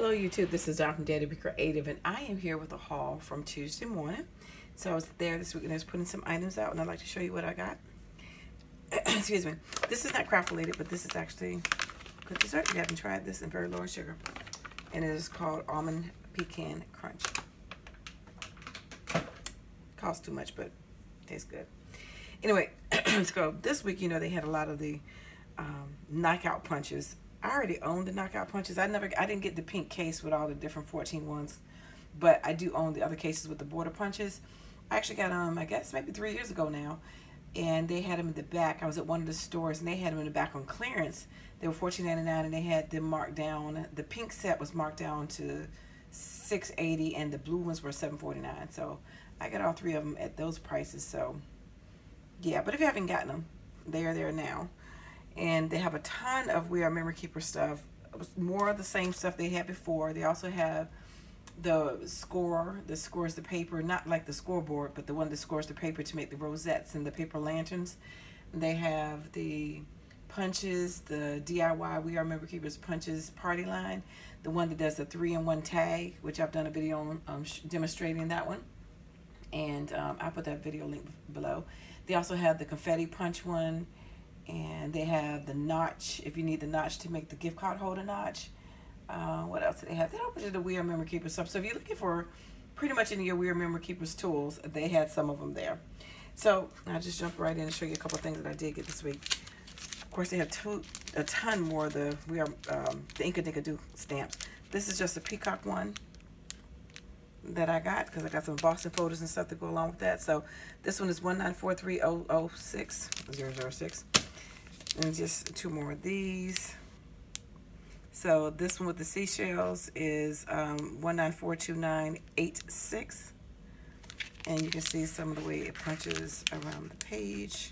Hello YouTube, this is Dawn from Dare to Be Creative, and I am here with a haul from Tuesday morning. So I was there this week and I was putting some items out, and I'd like to show you what I got. Excuse me. This is not craft related, but this is actually good dessert. If you haven't tried this, and very low in sugar. And it is called Almond Pecan Crunch. Costs too much, but tastes good. Anyway, so this week, they had a lot of the knockout punches. I already own the knockout punches. I didn't get the pink case with all the different 14 ones, but I do own the other cases with the border punches. I actually got them, I guess maybe 3 years ago now, and they had them in the back. I was at one of the stores and they had them in the back on clearance. They were $14.99 and they had them marked down. The pink set was marked down to $6.80 and the blue ones were $7.49. So I got all three of them at those prices. So yeah, but if you haven't gotten them, they are there now. And they have a ton of We Are Memory Keeper stuff. It was more of the same stuff they had before. They also have the score that scores the paper, not like the scoreboard, but the one that scores the paper to make the rosettes and the paper lanterns. They have the punches, the DIY We Are Memory Keepers punches party line, the one that does the 3-in-1 tag, which I've done a video on demonstrating that one. And I'll put that video link below. They also have the confetti punch one. And they have the notch, if you need the notch to make the gift card holder notch. What else do they have? They have a bunch of the We Are Memory Keepers stuff. So if you're looking for pretty much any of your We Are Memory Keepers tools, they had some of them there. So I'll just jump right in and show you a couple of things that I did get this week. Of course, they have a ton more of the the Inkadinkado stamps. This is just a peacock one that I got because I got some Boston photos and stuff to go along with that. So this one is 1943006. And just two more of these. So this one with the seashells is 1942986. And you can see some of the way it punches around the page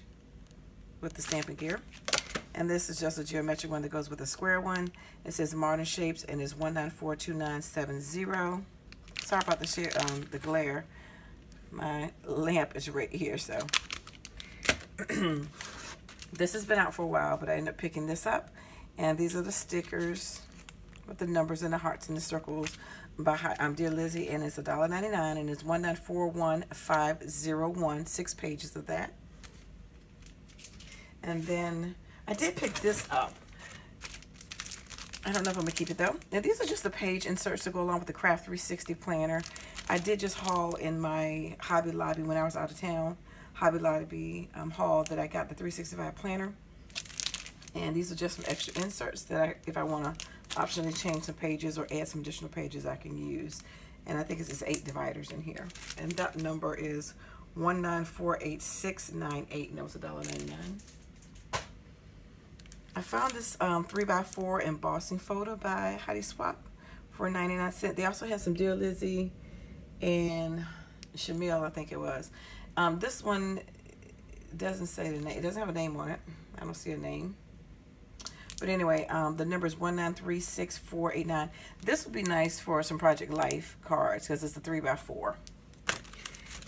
with the stamping gear. And this is just a geometric one that goes with a square one. It says Modern Shapes and is 1942970. Sorry about the glare. My lamp is right here, so. This has been out for a while, but I ended up picking this up. And these are the stickers with the numbers and the hearts and the circles by Dear Lizzie, and it's $1.99, and it's 1941501. 6 pages of that. And then I did pick this up. I don't know if I'm going to keep it, though. Now, these are just the page inserts to go along with the Craft 360 planner. I did just haul in my Hobby Lobby when I was out of town. Hobby Lobby haul that I got the 365 planner. And these are just some extra inserts that if I want to optionally change some pages or add some additional pages, I can use. And I think it's just 8 dividers in here. And that number is 1948698, and that was $1.99. I found this 3x4 embossing photo by Heidi Swap for 99 cents. They also had some Dear Lizzie and Shamil, I think it was. This one doesn't say the name. It doesn't have a name on it. I don't see a name. But anyway, the number is 1936489. This would be nice for some Project Life cards because it's a 3x4.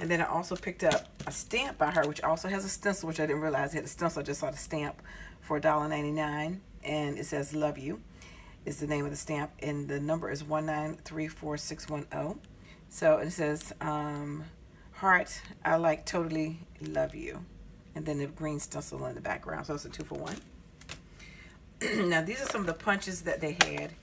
And then I also picked up a stamp by her, which also has a stencil, which I didn't realize it had a stencil. I just saw the stamp for $1.99. And it says Love You is the name of the stamp. And the number is 1934610. So it says, Heart, I like totally love you. And then the green stencil in the background. So it's a 2-for-1. Now, these are some of the punches that they had.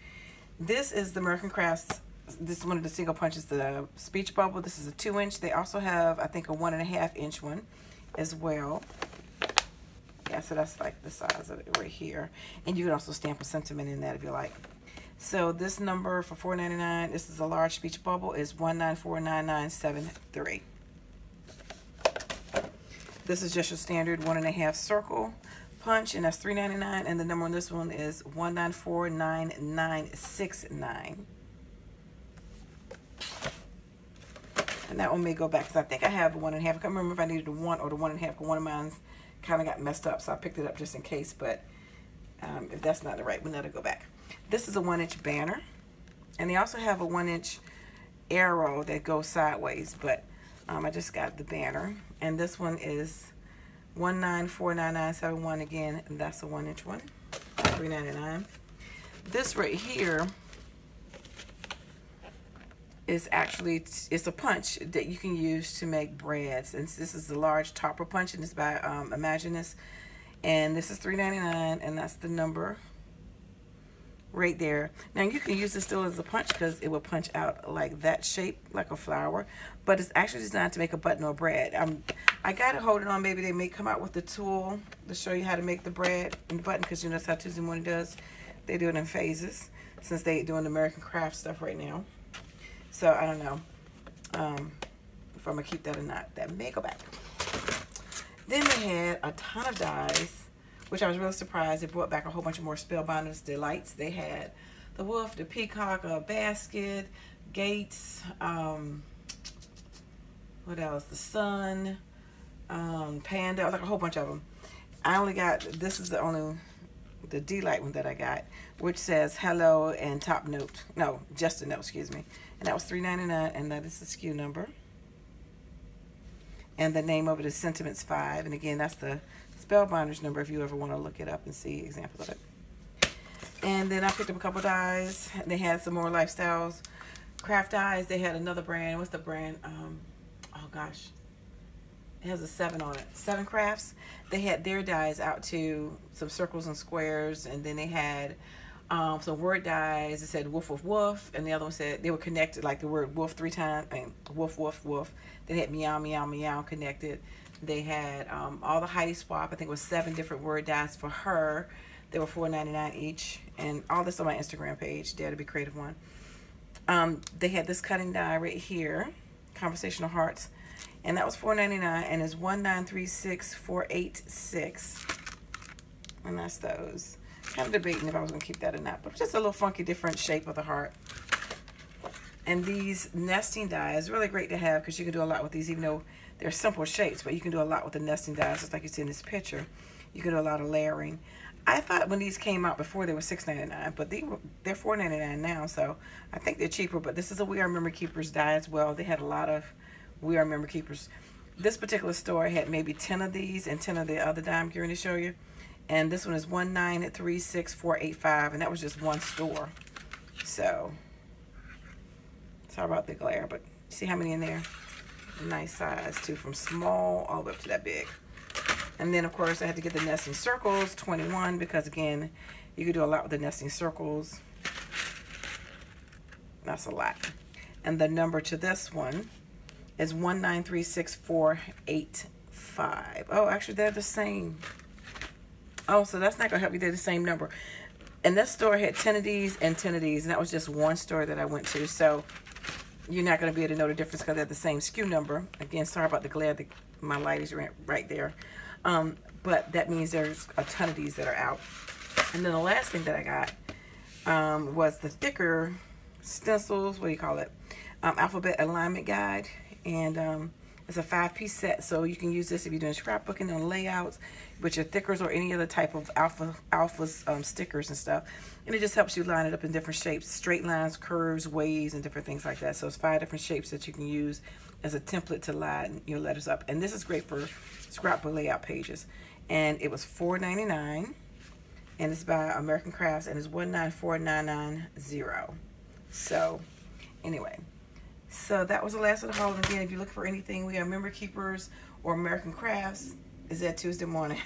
This is the American Crafts. This is one of the single punches, the Speech Bubble. This is a 2-inch. They also have, I think, a 1.5-inch one as well. Yeah, so that's like the size of it right here. And you can also stamp a sentiment in that if you like. So this number for $4.99, this is a large Speech Bubble, is 1949973. This is just your standard 1.5 circle punch, and that's $3.99. And the number on this one is 1949969. And that one may go back because I think I have a 1.5. I can't remember if I needed a 1 or the 1.5 because one of mine kind of got messed up, so I picked it up just in case. But if that's not the right one, that'll go back. This is a 1-inch banner, and they also have a 1-inch arrow that goes sideways, but I just got the banner. And this one is 1949971 again, and that's a 1-inch one, $3.99. This right here is actually, it's a punch that you can use to make breads. And this is the large topper punch, and it's by Imaginus. And this is $3.99, and that's the number right there. Now you can use this still as a punch because it will punch out like that shape, like a flower, but it's actually designed to make a button or bread. I gotta hold it on. Maybe they may come out with the tool to show you how to make the bread and the button, because you know that's how Tuesday Morning does. They do it in phases since they doing American craft stuff right now. So I don't know if I'm gonna keep that or not. That may go back. Then they had a ton of dies, which I was really surprised. They brought back a whole bunch of more Spellbinders Delights. They had the wolf, the peacock, a basket, gates, what else? The sun, panda, like a whole bunch of them. I only got, this is the Delight one that I got, which says hello and top note. No, just a note, excuse me. And that was $3.99, and that is the SKU number. And the name of it is Sentiments 5. And again, that's the Spellbinders number if you ever want to look it up and see examples of it. And then I picked up a couple dies. They had some more Lifestyles craft dies. They had another brand. What's the brand? Oh gosh. It has a 7 on it. 7 Crafts. They had their dies out to some circles and squares. And then they had some word dies. It said woof, woof, woof. And the other one said, they were connected, like the word woof 3 times. And woof, woof, woof. They had meow, meow, meow connected. They had all the Heidi Swap. I think it was 7 different word dies for her. They were $4.99 each. And all this on my Instagram page, Dare to Be Creative One. They had this cutting die right here, Conversational Hearts. And that was $4.99, and it's 1936486. And that's those. Kind of debating if I was going to keep that or not. But just a little funky, different shape of the heart. And these nesting dies is really great to have because you can do a lot with these, even though they're simple shapes, but you can do a lot with the nesting dies, just like you see in this picture. You can do a lot of layering. I thought when these came out before they were $6.99, but they're $4.99 now, so I think they're cheaper. But this is a We Are Memory Keepers die as well. They had a lot of We Are Memory Keepers. This particular store had maybe 10 of these and 10 of the other die I'm going to show you. And this one is 1936485, and that was just one store. So sorry about the glare, but see how many in there? Nice size too, from small all the way up to that big. And then of course I had to get the nesting circles, 21, because again, you can do a lot with the nesting circles. That's a lot. And the number to this one is 1936485. Oh, actually they're the same. Oh, so that's not gonna help you. They're the same number. And this store had 10 of these and 10 of these, and that was just one store that I went to. So you're not going to be able to know the difference because they're the same SKU number. Again, sorry about the glare. My light is right there. But that means there's a ton of these that are out. And then the last thing that I got was the thicker stencils. What do you call it? Alphabet alignment guide. And it's a 5-piece set. So you can use this if you're doing scrapbooking on layouts with your thickers or any other type of alphas stickers and stuff. And it just helps you line it up in different shapes, straight lines, curves, waves, and different things like that. So it's 5 different shapes that you can use as a template to line your letters up. And this is great for scrapbook layout pages. And it was $4.99, and it's by American Crafts, and it's 194990. So anyway, so that was the last of the haul. And again, if you look for anything, we have Memory Keepers or American Crafts, is that Tuesday morning.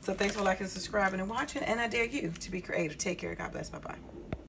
So thanks for liking, subscribing, and watching, and I dare you to be creative. Take care. God bless. Bye-bye.